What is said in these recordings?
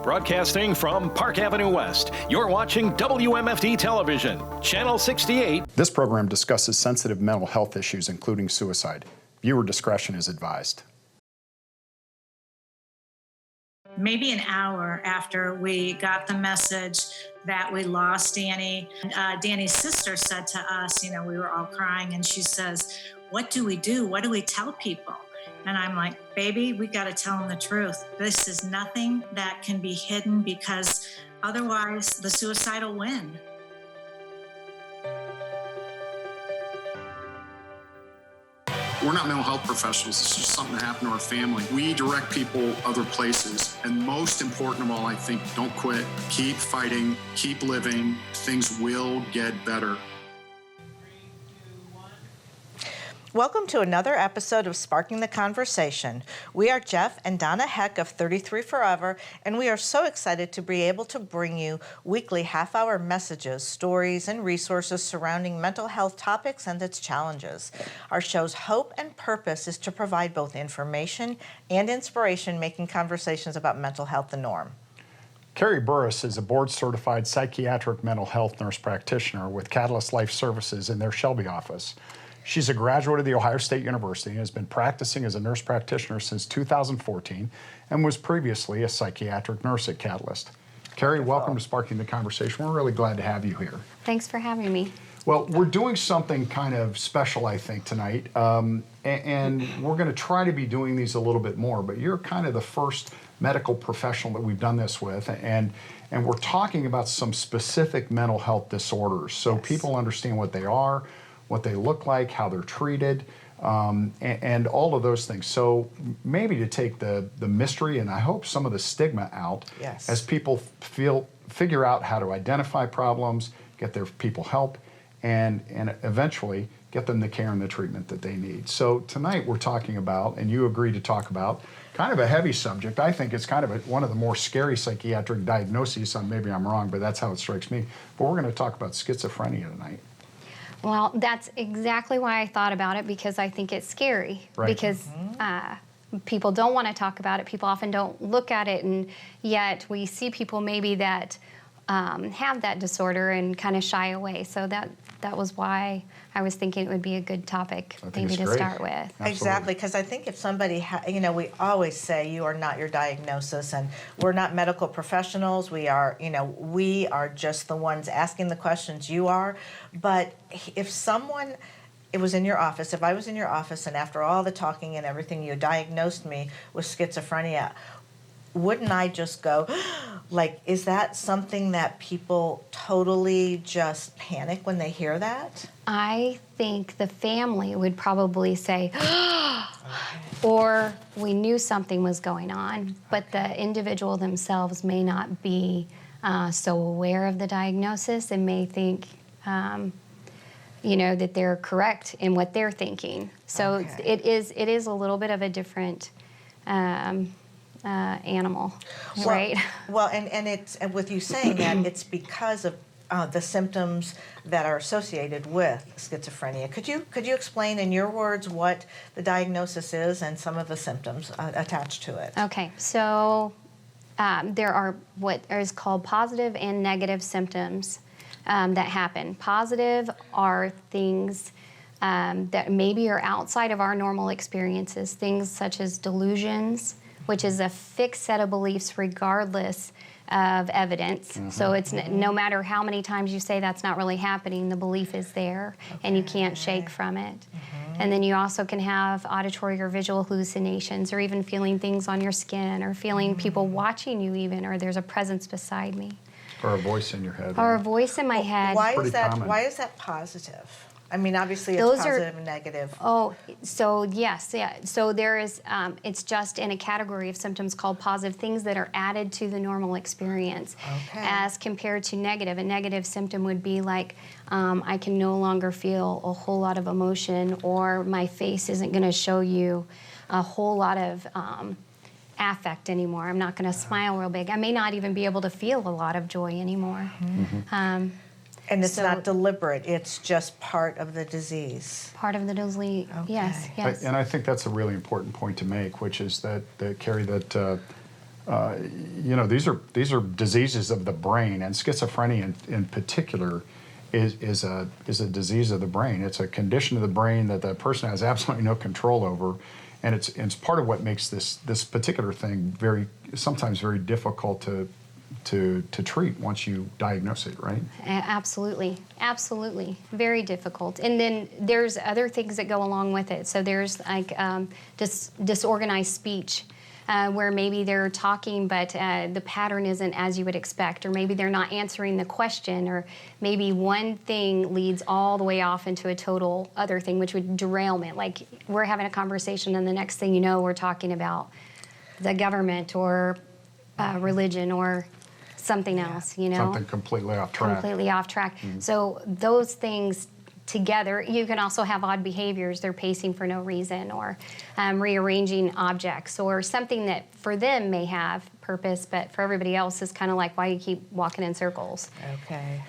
Broadcasting from Park Avenue West, you're watching WMFD Television, Channel 68. This program discusses sensitive mental health issues, including suicide. Viewer discretion is advised. Maybe an hour after we got the message that we lost Danny, Danny's sister said to us, we were all crying, and she says, "What do we do? What do we tell people?" And I'm like, "Baby, we got to tell them the truth. This is nothing that can be hidden, because otherwise the suicide will win." We're not mental health professionals. It's just something that happened to our family. We direct people other places. And most important of all, I think, don't quit. Keep fighting. Keep living. Things will get better. Welcome to another episode of Sparking the Conversation. We are Jeff and Donna Heck of 33 Forever, and we are so excited to be able to bring you weekly half-hour messages, stories, and resources surrounding mental health topics and its challenges. Our show's hope and purpose is to provide both information and inspiration, making conversations about mental health the norm. Karrie Burris is a board-certified psychiatric mental health nurse practitioner with Catalyst Life Services in their Shelby office. She's a graduate of The Ohio State University and has been practicing as a nurse practitioner since 2014 and was previously a psychiatric nurse at Catalyst. Karrie, welcome to Sparking the Conversation. We're really glad to have you here. Thanks for having me. Well, we're doing something kind of special, I think, tonight, and we're going to try to be doing these a little bit more, but you're kind of the first medical professional that we've done this with, and we're talking about some specific mental health disorders so people understand what they are, what they look like, how they're treated, and all of those things. So maybe to take the mystery and I hope some of the stigma out as people figure out how to identify problems, get their people help, and eventually get them the care and the treatment that they need. So tonight we're talking about, and you agree to talk about, kind of a heavy subject. I think it's kind of one of the more scary psychiatric diagnoses. Maybe I'm wrong, but that's how it strikes me. But we're going to talk about schizophrenia tonight. Well, that's exactly why I thought about it, because I think it's scary. Right. Because people don't want to talk about it. People often don't look at it, and yet we see people maybe that have that disorder and kind of shy away. So that was why I was thinking it would be a good topic maybe to start with. Absolutely. Exactly, because I think if somebody, we always say you are not your diagnosis, and we're not medical professionals. We are, we are just the ones asking the questions. You are, but if someone, it was in your office, if I was in your office and after all the talking and everything, you diagnosed me with schizophrenia, wouldn't I just go, like, is that something that people totally just panic when they hear that? I think the family would probably say, or we knew something was going on, but the individual themselves may not be so aware of the diagnosis and may think, that they're correct in what they're thinking. So it is a little bit of a different animal, right? Well, and with you saying that, it's because of the symptoms that are associated with schizophrenia. Could you explain in your words what the diagnosis is and some of the symptoms attached to it? Okay, so there are what is called positive and negative symptoms that happen. Positive are things that maybe are outside of our normal experiences, things such as delusions, which is a fixed set of beliefs regardless of evidence. So it's no matter how many times you say that's not really happening, the belief is there and you can't shake from it. And then you also can have auditory or visual hallucinations, or even feeling things on your skin, or feeling people watching you even, or there's a presence beside me. Or a voice in your head. Or a voice in my head. Why is that positive? I mean, obviously it's positive and negative. Oh, so yes, yeah. So there is, it's just in a category of symptoms called positive, things that are added to the normal experience, as compared to negative. A negative symptom would be like, I can no longer feel a whole lot of emotion, or my face isn't going to show you a whole lot of affect anymore. I'm not going to smile real big. I may not even be able to feel a lot of joy anymore. And it's not deliberate, it's just part of the disease. Part of the disease, yes. And I think that's a really important point to make, which is that, Karrie, that these are diseases of the brain, and schizophrenia in particular is a disease of the brain. It's a condition of the brain that the person has absolutely no control over, and it's part of what makes this particular thing sometimes very difficult to treat once you diagnose it, right? Absolutely, very difficult. And then there's other things that go along with it. So there's like disorganized speech, where maybe they're talking but the pattern isn't as you would expect, or maybe they're not answering the question, or maybe one thing leads all the way off into a total other thing, which would derailment. Like we're having a conversation and the next thing you know, we're talking about the government or religion or something else, Something completely off track. Completely off track. Mm-hmm. So those things together, you can also have odd behaviors. They're pacing for no reason, or rearranging objects, or something that for them may have purpose, but for everybody else is kind of like, why do you keep walking in circles? Okay.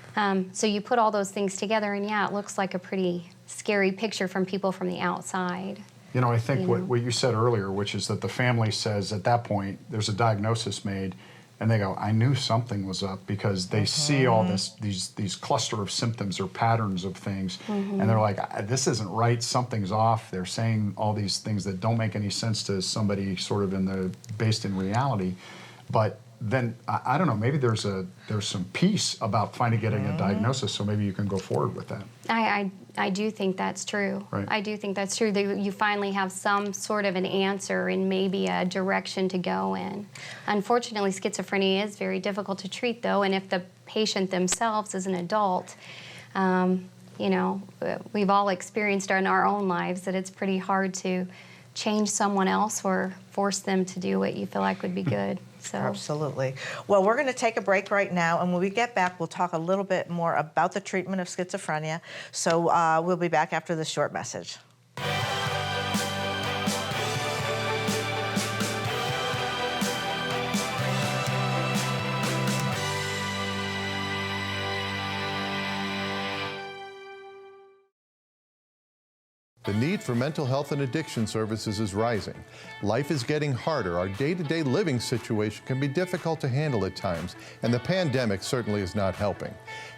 So you put all those things together, and yeah, it looks like a pretty scary picture from people from the outside. I think what you said earlier, which is that the family says at that point, there's a diagnosis made, and they go, I knew something was up, because they see all these cluster of symptoms or patterns of things, and they're like, this isn't right, something's off. They're saying all these things that don't make any sense to somebody sort of based in reality. But then, I don't know, maybe there's some peace about finally getting a diagnosis, so maybe you can go forward with that. I do think that's true. Right. I do think that's true. You finally have some sort of an answer and maybe a direction to go in. Unfortunately, schizophrenia is very difficult to treat, though, and if the patient themselves is an adult, we've all experienced in our own lives that it's pretty hard to change someone else or force them to do what you feel like would be good. So. Absolutely. Well, we're going to take a break right now, and when we get back, we'll talk a little bit more about the treatment of schizophrenia. So we'll be back after this short message. The need for mental health and addiction services is rising. Life is getting harder. Our day-to-day living situation can be difficult to handle at times, and the pandemic certainly is not helping.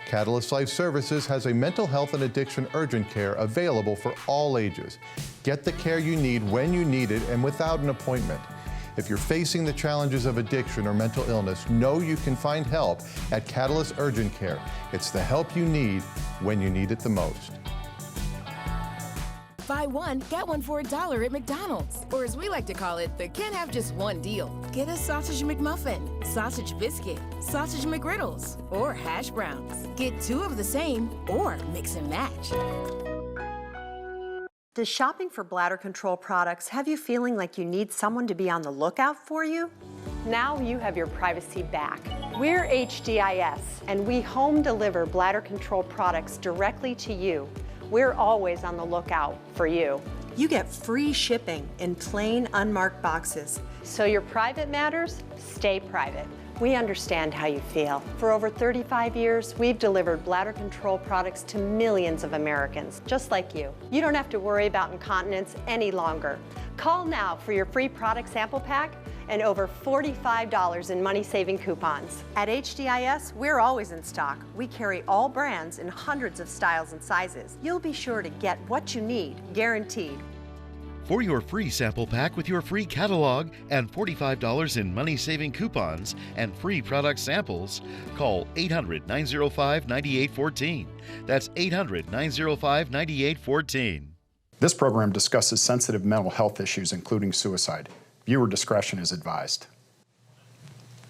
Catalyst Life Services has a mental health and addiction urgent care available for all ages. Get the care you need when you need it and without an appointment. If you're facing the challenges of addiction or mental illness, know you can find help at Catalyst Urgent Care. It's the help you need when you need it the most. Buy one, get one for $1 at McDonald's. Or as we like to call it, the can't have just one deal. Get a sausage McMuffin, sausage biscuit, sausage McGriddles, or hash browns. Get two of the same, or mix and match. Does shopping for bladder control products have you feeling like you need someone to be on the lookout for you? Now you have your privacy back. We're HDIS, and we home deliver bladder control products directly to you. We're always on the lookout for you. You get free shipping in plain, unmarked boxes. So your private matters, stay private. We understand how you feel. For over 35 years, we've delivered bladder control products to millions of Americans, just like you. You don't have to worry about incontinence any longer. Call now for your free product sample pack and over $45 in money-saving coupons. At HDIS, we're always in stock. We carry all brands in hundreds of styles and sizes. You'll be sure to get what you need, guaranteed. For your free sample pack with your free catalog and $45 in money-saving coupons and free product samples, call 800-905-9814. That's 800-905-9814. This program discusses sensitive mental health issues, including suicide. Viewer discretion is advised.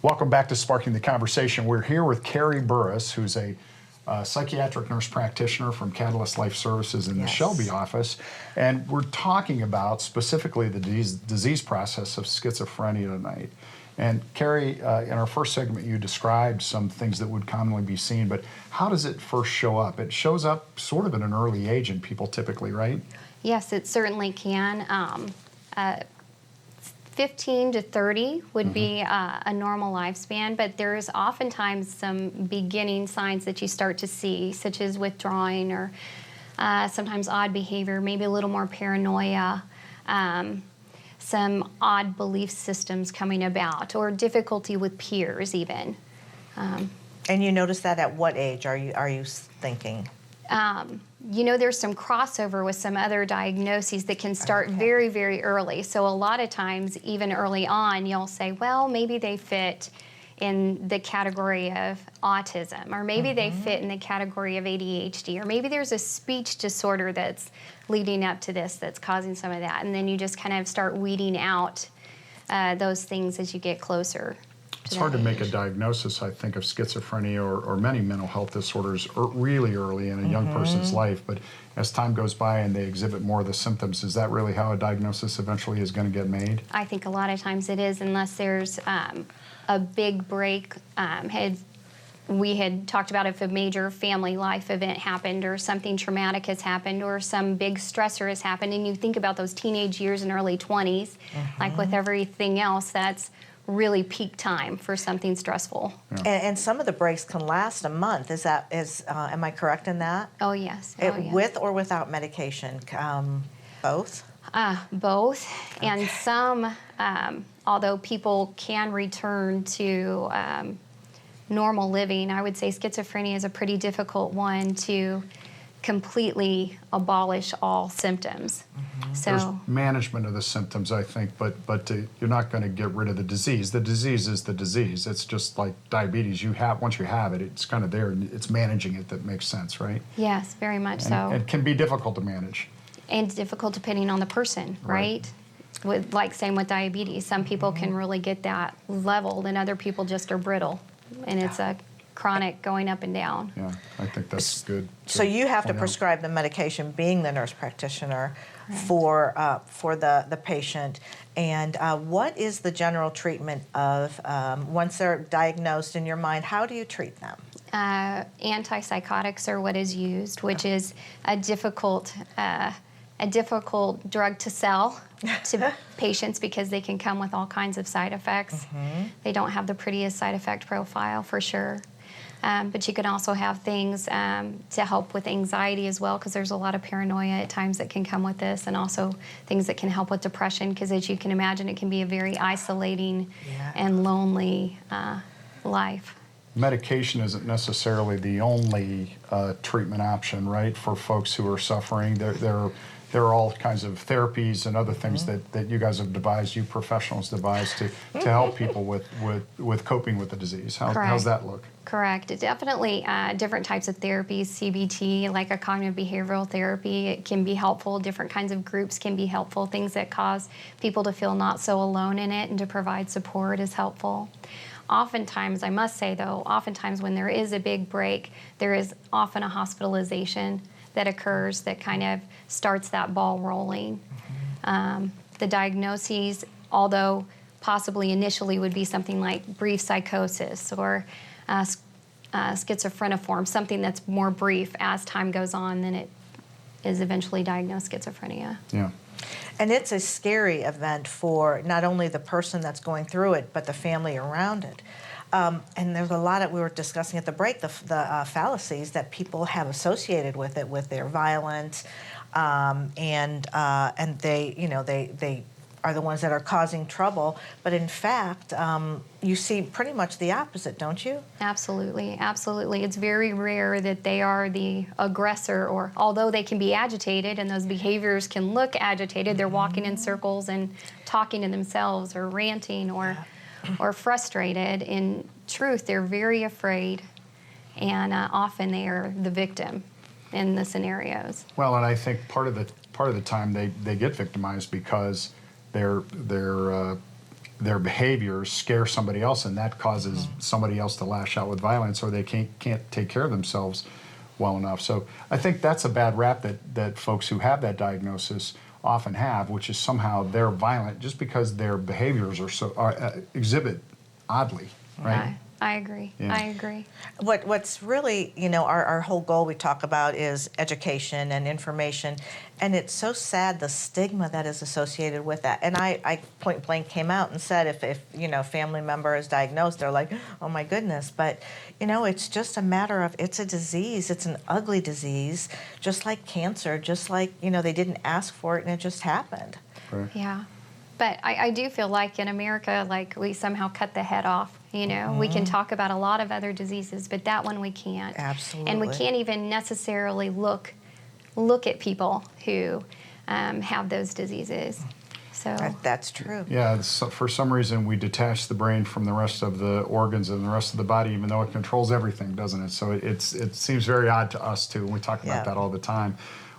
Welcome back to Sparking the Conversation. We're here with Karrie Burris, who's a psychiatric nurse practitioner from Catalyst Life Services in the Shelby office. And we're talking about specifically the disease process of schizophrenia tonight. And Karrie, in our first segment, you described some things that would commonly be seen, but how does it first show up? It shows up sort of at an early age in people typically, right? Yes, it certainly can. 15 to 30 would be a normal lifespan, but there's oftentimes some beginning signs that you start to see, such as withdrawing or sometimes odd behavior, maybe a little more paranoia. some odd belief systems coming about, or difficulty with peers even. And you notice that at what age are you thinking? There's some crossover with some other diagnoses that can start very, very early. So a lot of times, even early on, you'll say, well, maybe they fit in the category of autism, or maybe they fit in the category of ADHD, or maybe there's a speech disorder that's leading up to this that's causing some of that. And then you just kind of start weeding out those things as you get closer. It's hard to make a diagnosis, I think, of schizophrenia or many mental health disorders really early in a young person's life. But as time goes by and they exhibit more of the symptoms, is that really how a diagnosis eventually is going to get made? I think a lot of times it is, unless there's a big break. We had talked about if a major family life event happened, or something traumatic has happened, or some big stressor has happened, and you think about those teenage years and early 20s, like with everything else, that's really peak time for something stressful. Yeah. And some of the breaks can last a month. Am I correct in that? Oh, yes. With or without medication? Both? Both. Okay. And some, although people can return to normal living, I would say schizophrenia is a pretty difficult one to completely abolish all symptoms. So there's management of the symptoms, I think, but you're not going to get rid of the disease. The disease is the disease. It's just like diabetes. Once you have it, it's kind of there, and it's managing it that makes sense, right? Yes, very much so. It can be difficult to manage. And difficult depending on the person, right? Same with diabetes. Some people can really get that leveled, and other people just are brittle, and it's a chronic going up and down. Yeah, I think that's good. So you have to prescribe the medication, being the nurse practitioner, for the patient. And what is the general treatment of once they're diagnosed in your mind? How do you treat them? Antipsychotics are what is used, which is a difficult drug to sell to patients because they can come with all kinds of side effects. They don't have the prettiest side effect profile, for sure. But you can also have things to help with anxiety as well, because there's a lot of paranoia at times that can come with this, and also things that can help with depression, because as you can imagine, it can be a very isolating and lonely life. Medication isn't necessarily the only treatment option, right, for folks who are suffering. There are all kinds of therapies and other things that you guys have devised, you professionals devised to help people with coping with the disease. How's that look? Correct. Definitely different types of therapies, CBT, like a cognitive behavioral therapy, it can be helpful. Different kinds of groups can be helpful. Things that cause people to feel not so alone in it and to provide support is helpful. Oftentimes, I must say though, when there is a big break, there is often a hospitalization that occurs that kind of starts that ball rolling. The diagnoses, although possibly initially would be something like brief psychosis or schizophreniform, something that's more brief. As time goes on, then it is eventually diagnosed schizophrenia. Yeah. And it's a scary event for not only the person that's going through it, but the family around it. And there's a lot we were discussing at the break, the fallacies that people have associated with it, with their violence, and they are the ones that are causing trouble. But in fact, you see pretty much the opposite, don't you? Absolutely, absolutely. It's very rare that they are the aggressor, or although they can be agitated and those behaviors can look agitated, they're walking in circles and talking to themselves or ranting or frustrated. In truth, they're very afraid, and often they are the victim in the scenarios. Well, and I think part of the time they get victimized because their behaviors scare somebody else, and that causes somebody else to lash out with violence, or they can't take care of themselves well enough. So I think that's a bad rap that folks who have that diagnosis often have, which is somehow they're violent just because their behaviors exhibit oddly, right? I agree. Yeah. I agree. What's really, our whole goal we talk about is education and information, and it's so sad the stigma that is associated with that. And I point blank came out and said if a family member is diagnosed, they're like, oh my goodness. But it's just a matter of, it's a disease. It's an ugly disease, just like cancer, just like they didn't ask for it and it just happened. Right. Yeah. But I do feel like in America, like we somehow cut the head off. You know, we can talk about a lot of other diseases, but that one we can't. Absolutely. And we can't even necessarily look at people who have those diseases. So That's true. Yeah, for some reason we detach the brain from the rest of the organs and the rest of the body, even though it controls everything, doesn't it? So it seems very odd to us too, and we talk about that all the time.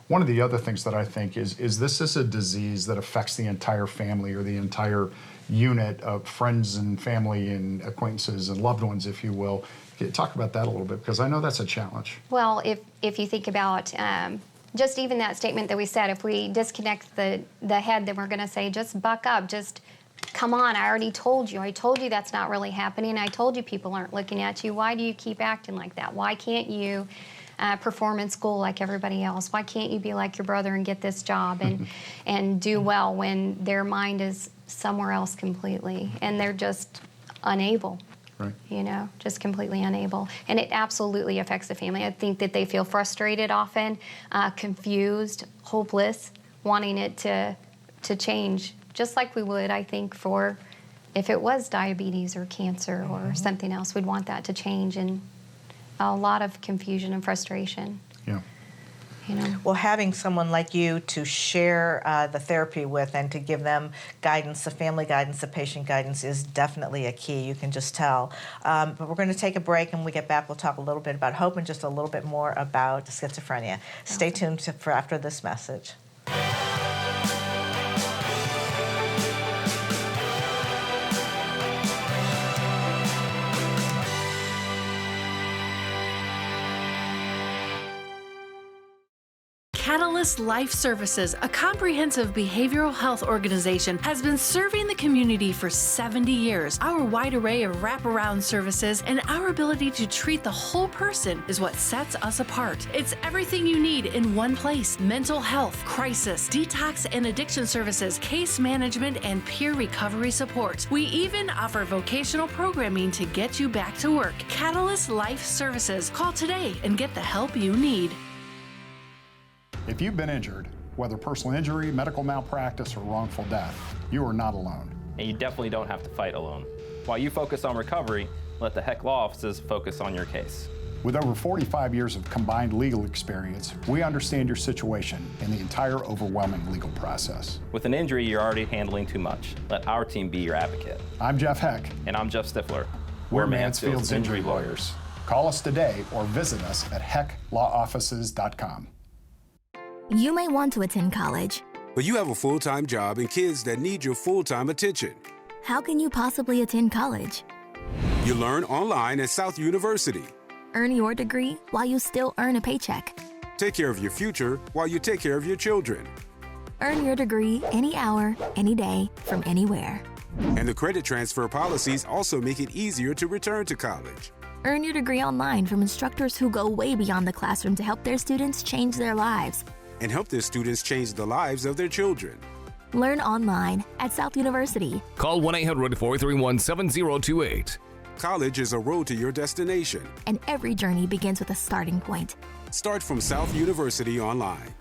One of the other things that I think is this is a disease that affects the entire family or the entire unit of friends and family and acquaintances and loved ones, if you will. Talk about that a little bit, because I know that's a challenge. Well, if you think about just even that statement that we said, if we disconnect the head, then we're going to say, just buck up, just come on, I already told you. I told you that's not really happening. I told you people aren't looking at you. Why do you keep acting like that? Why can't you perform in school like everybody else? Why can't you be like your brother and get this job and do well when their mind is somewhere else completely and they're just unable? Right. You know, just completely unable. And it absolutely affects the family. I think that they feel frustrated often, confused, hopeless, wanting it to change, just like we would, I think, for if it was diabetes or cancer or something else. We'd want that to change, and a lot of confusion and frustration. Yeah. You know. Well, having someone like you to share the therapy with and to give them guidance, the family guidance, the patient guidance is definitely a key. You can just tell. But we're going to take a break, and when we get back, we'll talk a little bit about hope and just a little bit more about schizophrenia. Stay tuned for after this message. Catalyst Life Services, a comprehensive behavioral health organization, has been serving the community for 70 years. Our wide array of wraparound services and our ability to treat the whole person is what sets us apart. It's everything you need in one place: mental health, crisis, detox and addiction services, case management, and peer recovery support. We even offer vocational programming to get you back to work. Catalyst Life Services. Call today and get the help you need. If you've been injured, whether personal injury, medical malpractice, or wrongful death, you are not alone. And you definitely don't have to fight alone. While you focus on recovery, let the HEC law offices focus on your case. With over 45 years of combined legal experience, we understand your situation and the entire overwhelming legal process. With an injury you're already handling too much, let our team be your advocate. I'm Jeff Heck. And I'm Jeff Stifler. We're Mansfield's Injury Lawyers. Call us today or visit us at hecklawoffices.com. You may want to attend college, but you have a full-time job and kids that need your full-time attention. How can you possibly attend college? You learn online at South University. Earn your degree while you still earn a paycheck. Take care of your future while you take care of your children. Earn your degree any hour, any day, from anywhere. And the credit transfer policies also make it easier to return to college. Earn your degree online from instructors who go way beyond the classroom to help their students change their lives. And help their students change the lives of their children. Learn online at South University. Call 1-800-431-7028. College is a road to your destination. And every journey begins with a starting point. Start from South University online.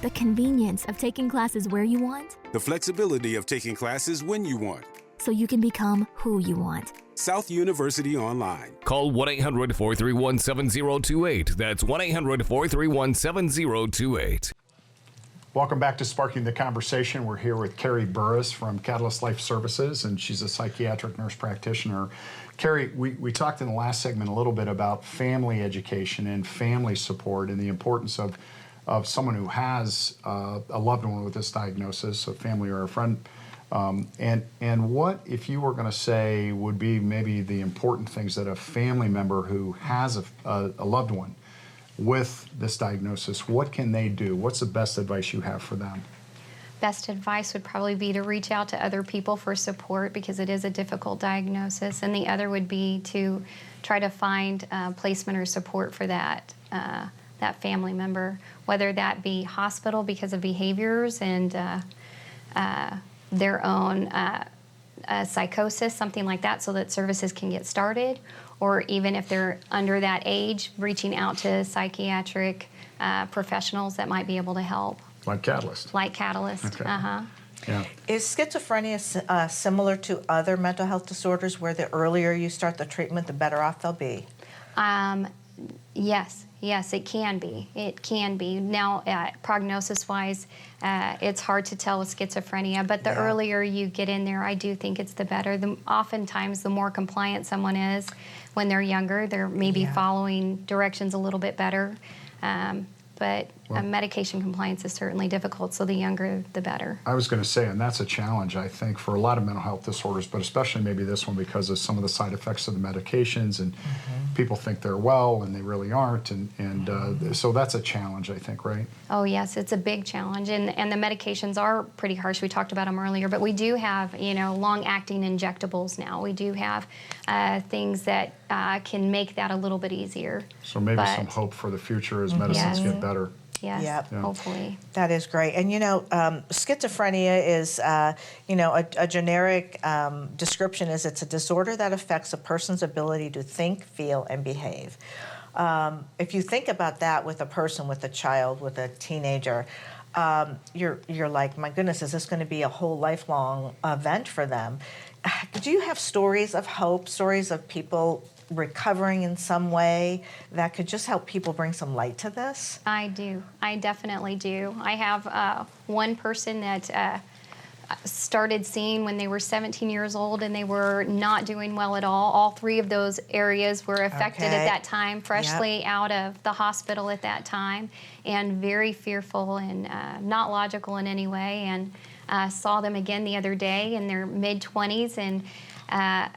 The convenience of taking classes where you want. The flexibility of taking classes when you want. So you can become who you want. South University Online. Call 1-800-431-7028. That's 1-800-431-7028. Welcome back to Sparking the Conversation. We're here with Karrie Burris from Catalyst Life Services, and she's a psychiatric nurse practitioner. Karrie, we talked in the last segment a little bit about family education and family support and the importance of someone who has a loved one with this diagnosis, a family or a friend. And what, if you were going to say, would be maybe the important things that a family member who has a loved one with this diagnosis, what can they do? What's the best advice you have for them? Best advice would probably be to reach out to other people for support because it is a difficult diagnosis. And the other would be to try to find placement or support for that family member, whether that be hospital because of behaviors and their own psychosis, something like that, so that services can get started, or even if they're under that age, reaching out to psychiatric professionals that might be able to help. Like Catalyst. Like Catalyst, Okay. Yeah. Is schizophrenia similar to other mental health disorders where the earlier you start the treatment, the better off they'll be? Yes, it can be. It can be. Now, prognosis-wise, it's hard to tell with schizophrenia, but the earlier you get in there, I do think it's the better. Oftentimes, the more compliant someone is when they're younger, they're maybe following directions a little bit better. But medication compliance is certainly difficult, so the younger, the better. I was going to say, and that's a challenge, I think, for a lot of mental health disorders, but especially maybe this one because of some of the side effects of the medications, and people think they're well, and they really aren't, and so that's a challenge, I think, right? Oh, yes, it's a big challenge, and the medications are pretty harsh. We talked about them earlier, but we do have, long-acting injectables now. We do have things that can make that a little bit easier. So maybe some hope for the future as medicines get better. Yes, hopefully. That is great. And schizophrenia is, a generic description is it's a disorder that affects a person's ability to think, feel, and behave. If you think about that with a person, with a child, with a teenager, you're like, my goodness, is this going to be a whole lifelong event for them? Do you have stories of hope, stories of people recovering in some way that could just help people bring some light to this? I do. I definitely do. I have one person that started seeing when they were 17 years old, and they were not doing well at all. All three of those areas were affected at that time, freshly out of the hospital at that time, and very fearful and not logical in any way. And saw them again the other day in their mid-20s and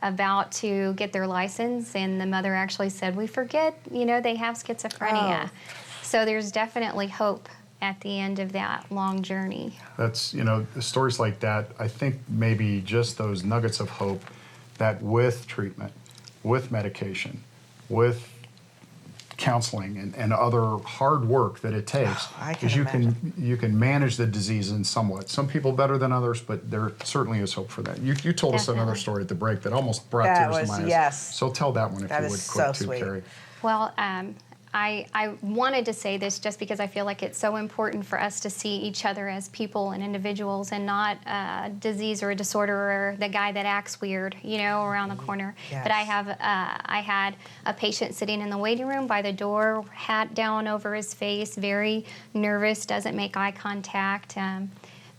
about to get their license, and the mother actually said, we forget, they have schizophrenia. Oh. So there's definitely hope at the end of that long journey. That's, stories like that, I think maybe just those nuggets of hope that with treatment, with medication, with counseling and other hard work that it takes, because you can manage the disease in somewhat. Some people better than others, but there certainly is hope for that. You told us another story at the break that almost brought tears to my eyes. Yes. So tell that one if you would, quick too, Karrie. Well, I wanted to say this just because I feel like it's so important for us to see each other as people and individuals, and not a disease or a disorder or the guy that acts weird, around the corner. Yes. But I had a patient sitting in the waiting room by the door, hat down over his face, very nervous, doesn't make eye contact.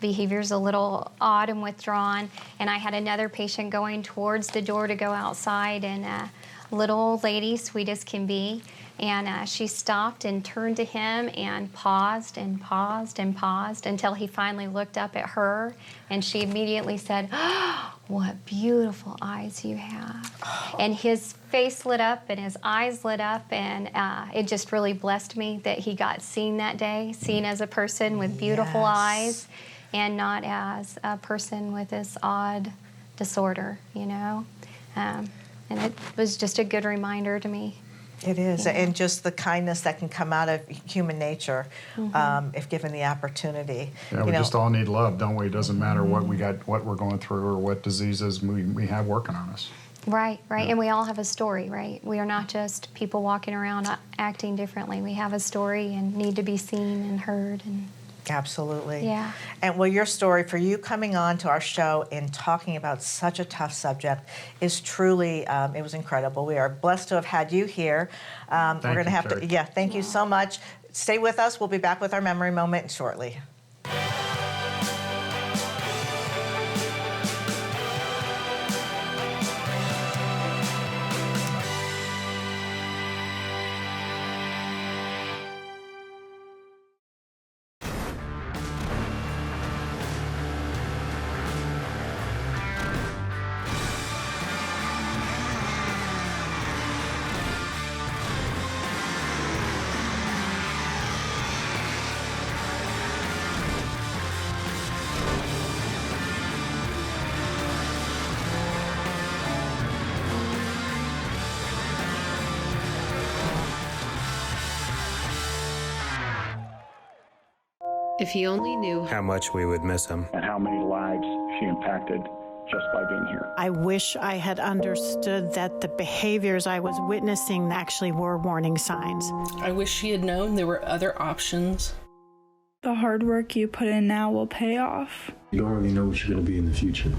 Behavior's a little odd and withdrawn. And I had another patient going towards the door to go outside, and a little old lady, sweet as can be. And she stopped and turned to him and paused and paused and paused until he finally looked up at her, and she immediately said, oh, what beautiful eyes you have. Oh. And his face lit up and his eyes lit up, and it just really blessed me that he got seen that day, seen as a person with beautiful eyes and not as a person with this odd disorder, and it was just a good reminder to me. It is, and just the kindness that can come out of human nature if given the opportunity. Yeah, we just all need love, don't we? It doesn't matter what we got, what we're going through, or what diseases we have working on us. Right, and we all have a story, right? We are not just people walking around acting differently. We have a story and need to be seen and heard. Absolutely. Yeah. And your story for you coming on to our show and talking about such a tough subject is truly, it was incredible. We are blessed to have had you here. We're going to have to, thank you so much. Stay with us. We'll be back with our memory moment shortly. If he only knew how much we would miss him, and how many lives she impacted just by being here. I wish I had understood that the behaviors I was witnessing actually were warning signs. I wish she had known there were other options. The hard work you put in now will pay off. You don't really know what you're going to be in the future.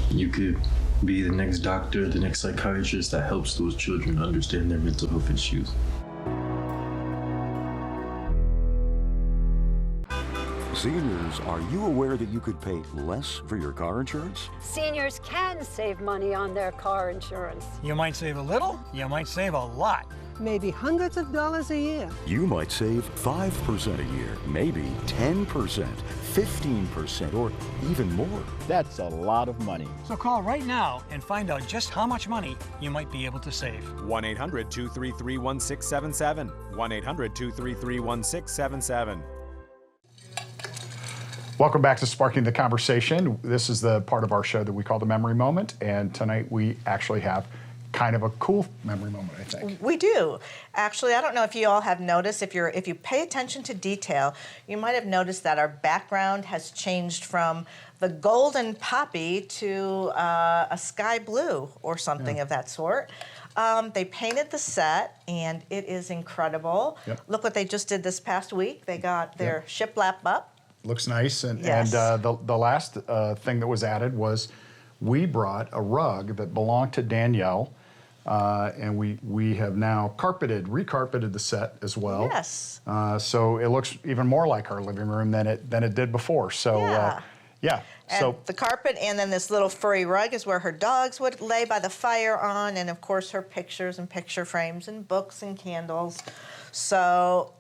You could be the next doctor, the next psychiatrist that helps those children understand their mental health issues. Seniors, are you aware that you could pay less for your car insurance? Seniors can save money on their car insurance. You might save a little, you might save a lot. Maybe hundreds of dollars a year. You might save 5% a year, maybe 10%, 15%, or even more. That's a lot of money. So call right now and find out just how much money you might be able to save. 1-800-233-1677. 1-800-233-1677. Welcome back to Sparking the Conversation. This is the part of our show that we call the Memory Moment, and tonight we actually have kind of a cool memory moment, I think. We do. Actually, I don't know if you all have noticed, if you pay attention to detail, you might have noticed that our background has changed from the golden poppy to a sky blue or something of that sort. They painted the set, and it is incredible. Yep. Look what they just did this past week. They got their shiplap up. Looks nice, and, Yes. and the last thing that was added was we brought a rug that belonged to Danielle, and we have now recarpeted the set as well. Yes. So it looks even more like our living room than it did before. So yeah. And So the carpet, and then this little furry rug is where her dogs would lay by the fire on, and of course her pictures and picture frames and books and candles. So,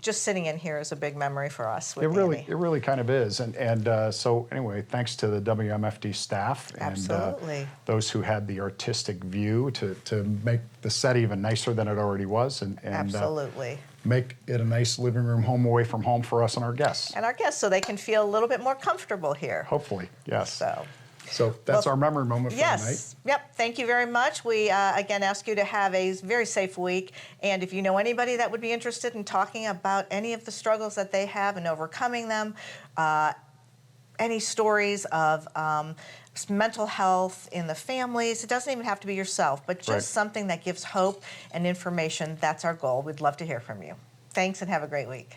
just sitting in here is a big memory for us with Annie. it really kind of is. And so anyway, thanks to the WMFD staff Absolutely. and those who had the artistic view to make the set even nicer than it already was, and Absolutely. Make it a nice living room home away from home for us and our guests. And our guests, so they can feel a little bit more comfortable here. Hopefully, yes. So that's our memory moment for tonight. Yes. Yep. Thank you very much. We again ask you to have a very safe week. And if you know anybody that would be interested in talking about any of the struggles that they have and overcoming them, any stories of mental health in the families, it doesn't even have to be yourself, but just something that gives hope and information, that's our goal. We'd love to hear from you. Thanks and have a great week.